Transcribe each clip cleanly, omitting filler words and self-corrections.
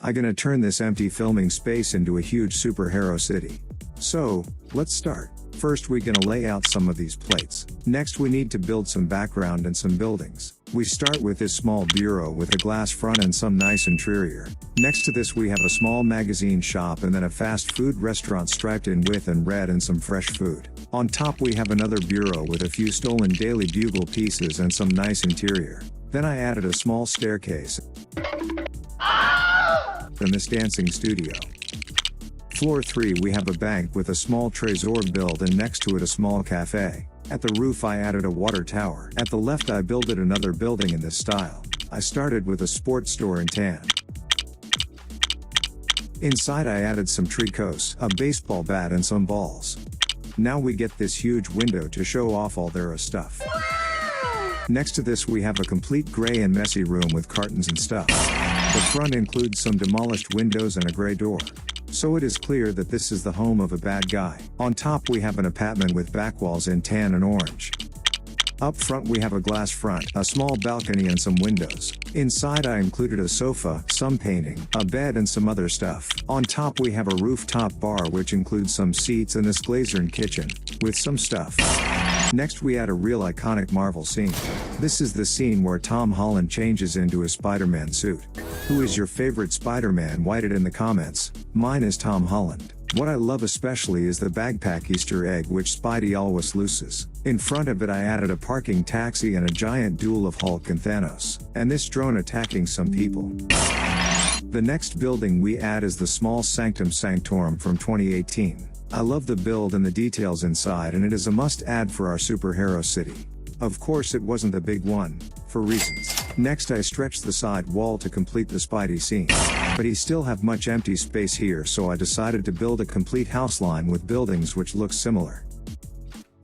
I'm gonna turn this empty filming space into a huge superhero city. So, let's start. First we gonna lay out some of these plates. Next we need to build some background and some buildings. We start with this small bureau with a glass front and some nice interior. Next to this we have a small magazine shop and then a fast food restaurant striped in with and red and some fresh food. On top we have another bureau with a few stolen Daily Bugle pieces and some nice interior. Then I added a small staircase and this dancing studio. Floor 3 we have a bank with a small trésor build and next to it a small cafe. At the roof I added a water tower. At the left I builded another building in this style. I started with a sports store in tan. Inside I added some tricots, a baseball bat and some balls. Now we get this huge window to show off all their stuff. Next to this we have a complete gray and messy room with cartons and stuff. The front includes some demolished windows and a gray door. So it is clear that this is the home of a bad guy. On top we have an apartment with back walls in tan and orange. Up front we have a glass front, a small balcony and some windows. Inside I included a sofa, some painting, a bed and some other stuff. On top we have a rooftop bar which includes some seats and this glazed kitchen, with some stuff. Next we add a real iconic Marvel scene. This is the scene where Tom Holland changes into a Spider-Man suit. Who is your favorite Spider-Man? Write it in the comments. Mine is Tom Holland. What I love especially is the backpack Easter egg which Spidey always loses. In front of it I added a parking taxi and a giant duel of Hulk and Thanos, and this drone attacking some people. The next building we add is the small Sanctum Sanctorum from 2018. I love the build and the details inside and it is a must-add for our superhero city. Of course it wasn't the big one, for reasons. Next I stretched the side wall to complete the Spidey scene. But he still have much empty space here so I decided to build a complete house line with buildings which look similar.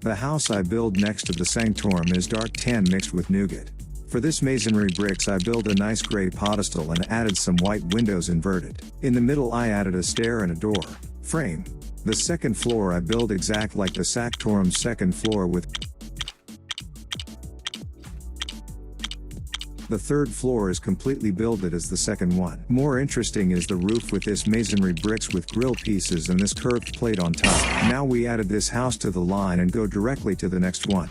The house I build next to the Sanctorum is dark tan mixed with nougat. For this masonry bricks I built a nice gray pedestal and added some white windows inverted. In the middle I added a stair and a door frame. The second floor I built exact like the Sanctorum's second floor with the third floor is completely builded as the second one. More interesting is the roof with this masonry bricks with grill pieces and this curved plate on top. Now we added this house to the line and go directly to the next one.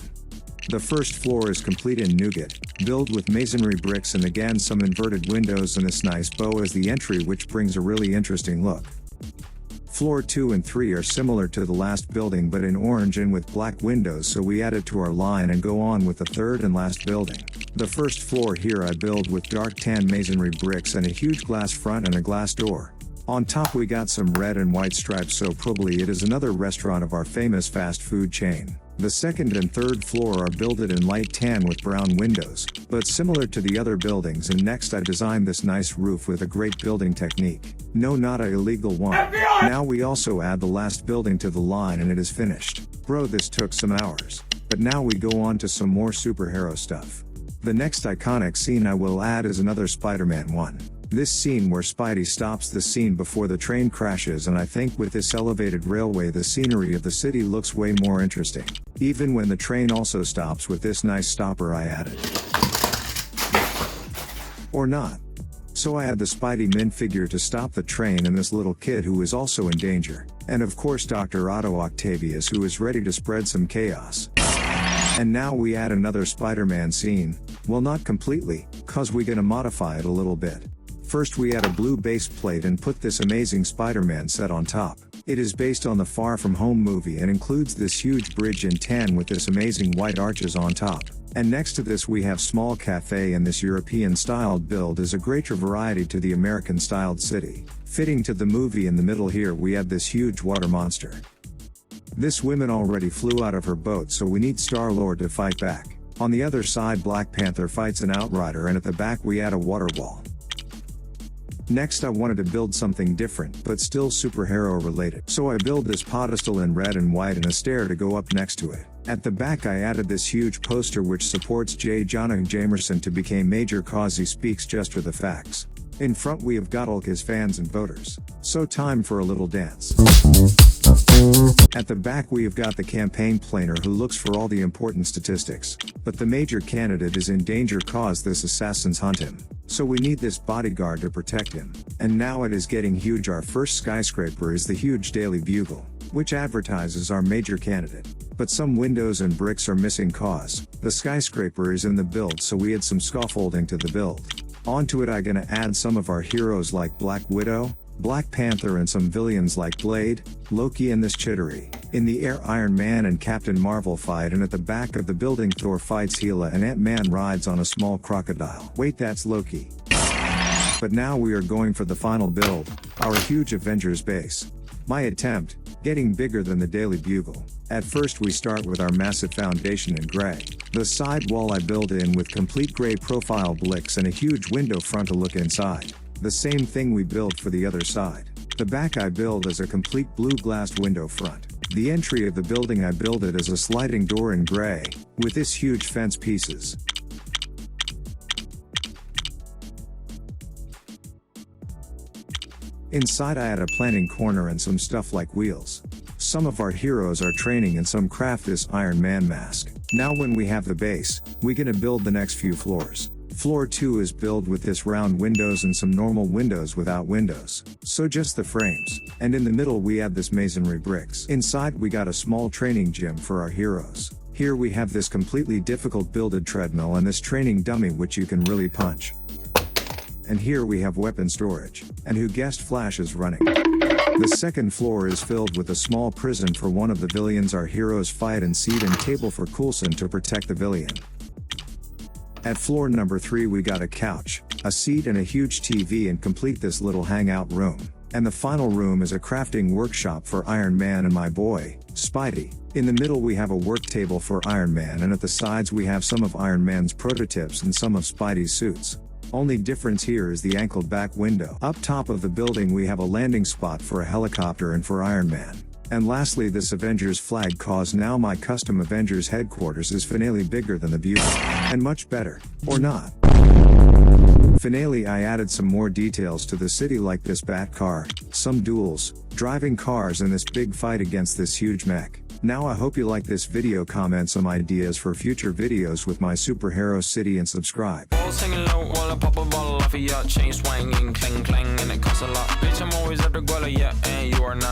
The first floor is complete in nougat, built with masonry bricks and again some inverted windows and this nice bow as the entry which brings a really interesting look. Floor 2 and 3 are similar to the last building but in orange and with black windows so we add it to our line and go on with the third and last building. The first floor here I build with dark tan masonry bricks and a huge glass front and a glass door. On top we got some red and white stripes so probably it is another restaurant of our famous fast food chain. The second and third floor are builded in light tan with brown windows, but similar to the other buildings and next I designed this nice roof with a great building technique. No, not a illegal one. FBI! Now we also add the last building to the line and it is finished. Bro, this took some hours. But now we go on to some more superhero stuff. The next iconic scene I will add is another Spider-Man one. This scene where Spidey stops the scene before the train crashes and I think with this elevated railway the scenery of the city looks way more interesting. Even when the train also stops with this nice stopper I added. Or not. So I had the Spidey minifigure to stop the train and this little kid who is also in danger. And of course Dr. Otto Octavius who is ready to spread some chaos. And now we add another Spider-Man scene. Well, not completely, cause we gonna modify it a little bit. First we add a blue base plate and put this amazing Spider-Man set on top. It is based on the Far From Home movie and includes this huge bridge in tan with this amazing white arches on top. And next to this we have small cafe and this European styled build is a greater variety to the American styled city. Fitting to the movie in the middle here we have this huge water monster. This woman already flew out of her boat so we need Star-Lord to fight back. On the other side Black Panther fights an Outrider and at the back we add a water wall. Next I wanted to build something different but still superhero related. So I build this pedestal in red and white and a stair to go up next to it. At the back I added this huge poster which supports J. Jonah Jameson to become major cause he speaks just for the facts. In front we have got all his fans and voters. So time for a little dance. At the back we have got the campaign planner who looks for all the important statistics. But the major candidate is in danger cause this assassins hunt him. So we need this bodyguard to protect him. And now it is getting huge. Our first skyscraper is the huge Daily Bugle, which advertises our major candidate. But some windows and bricks are missing cause the skyscraper is in the build, so we add some scaffolding to the build. Onto it I gonna add some of our heroes like Black Widow, Black Panther and some villains like Blade, Loki and this Chittery. In the air Iron Man and Captain Marvel fight, and at the back of the building Thor fights Hela and Ant-Man rides on a small crocodile. Wait, that's Loki. But now we are going for the final build, our huge Avengers base. My attempt, getting bigger than the Daily Bugle. At first we start with our massive foundation in gray. The side wall I build in with complete gray profile bricks and a huge window front to look inside. The same thing we build for the other side. The back I build as a complete blue glassed window front. The entry of the building I build it as a sliding door in gray, with this huge fence pieces. Inside I add a planning corner and some stuff like wheels. Some of our heroes are training and some craft this Iron Man mask. Now when we have the base, we gonna build the next few floors. Floor 2 is built with this round windows and some normal windows without windows. So just the frames. And in the middle we have this masonry bricks. Inside we got a small training gym for our heroes. Here we have this completely difficult builded treadmill and this training dummy which you can really punch. And here we have weapon storage. And who guessed Flash is running? The second floor is filled with a small prison for one of the villains our heroes fight and seat and table for Coulson to protect the villain. At floor number 3 we got a couch, a seat and a huge TV and complete this little hangout room. And the final room is a crafting workshop for Iron Man and my boy, Spidey. In the middle we have a work table for Iron Man and at the sides we have some of Iron Man's prototypes and some of Spidey's suits. Only difference here is the angled back window. Up top of the building we have a landing spot for a helicopter and for Iron Man. And lastly this Avengers flag cause now my custom Avengers headquarters is finally bigger than the Bugle. And much better. Or not. Finally I added some more details to the city like this bat car, some duels, driving cars and this big fight against this huge mech. Now I hope you like this video, comment some ideas for future videos with my superhero city and subscribe. Singing low while I pop a bottle off of your chain swinging, clang clang, and it costs a lot. Bitch, I'm always at the guala, yeah, and you are not.